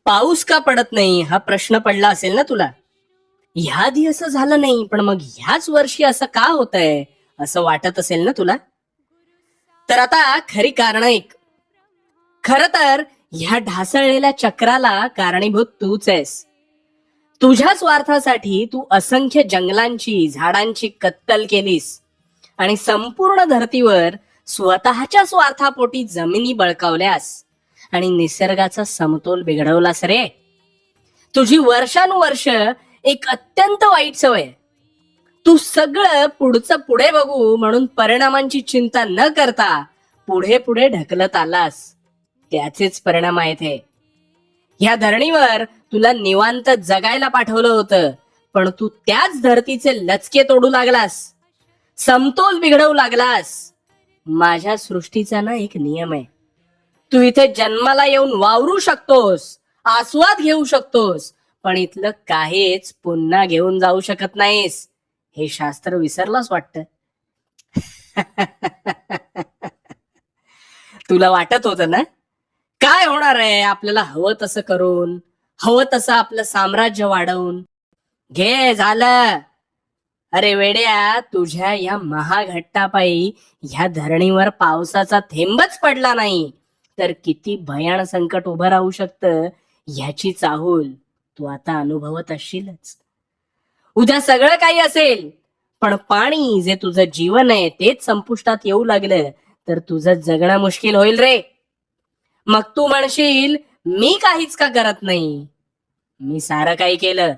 पाऊस का पडत नाही हा प्रश्न पडला असेल ना तुला. ह्या आधी असं झालं नाही, पण मग ह्याच वर्षी असं का होतंय असं वाटत असेल ना तुला. तर आता खरी कारण ऐक. खर तर ह्या ढासळलेल्या चक्राला कारणीभूत तूच आहेस. तुझ्या स्वार्थासाठी तू असंख्य जंगलांची झाडांची कत्तल केलीस आणि संपूर्ण धर्तीवर स्वतःच्या स्वार्थापोटी जमिनी बळकावल्यास आणि निसर्गाचा समतोल बिघडवलास रे. तुझी वर्षानुवर्ष एक अत्यंत वाईट सवय आहे. तू सगळं पुढचं पुढे बघू म्हणून परिणामांची चिंता न करता पुढे पुढे ढकलत आलास. त्याचेच परिणाम आहेत हे. ह्या धरणीवर तुला निवांत जगायला पाठवलं होतं, पण तू त्याच धरतीचे लचके तोडू लागलास, समतोल बिघडवू लागलास. माझ्या सृष्टीचा ना एक नियम आहे. तू इथे जन्माला येऊन वावरू शकतोस, आस्वाद घेऊ शकतोस, पण इथलं काहीच पुन्हा घेऊन जाऊ शकत नाहीस. हे शास्त्र विसरलास वाटतं. तुला वाटत होतं ना काय होणार आहे आपल्याला हवं तसं करून, हवं तसं आपलं साम्राज्य वाढवून. घे झालं. अरे वेड्या, तुझ्या या महाघट्टापायी ह्या धरणीवर पावसाचा थेंबच पडला नाही तर किती भयान संकट उभं राहू शकतं ह्याची चाहूल तू आता अनुभवत असशीलच. उद्या सगळं काही असेल, पण पाणी जे तुझं जीवन आहे तेच संपुष्टात येऊ लागलं तर तुझं जगणं मुश्किल होईल रे. मग तू म्हणशील मी काहीच का करत नाही. मी सारं काही केलं.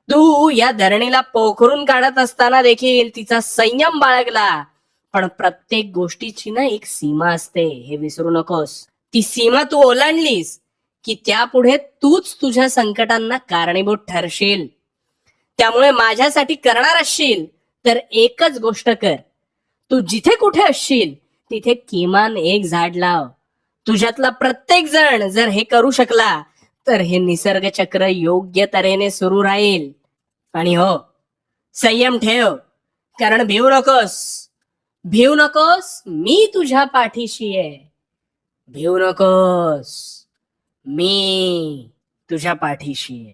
तू या धरणीला पोखरून काढत असताना देखील तिचा संयम बाळगला. पण प्रत्येक गोष्टीची ना एक सीमा असते, हे विसरू नकोस. ती सीमा तू ओलांडलीस की त्यापुढे तूच तुझ्या संकटांना कारणीभूत ठरशील. त्यामुळे माझ्यासाठी करणार असशील तर एकच गोष्ट कर. तू जिथे कुठे असशील तिथे किमान एक झाड लाव. तुझ्यातला प्रत्येक जण जर हे करू शकला तर हे निसर्ग चक्र योग्य तऱ्हेने सुरू राहील. आणि हो, संयम ठेव, कारण भिवू नकोस. भिवू नकोस, मी तुझ्या पाठीशी आहे. भिवू नकोस, मी तुझ्या पाठीशी आहे.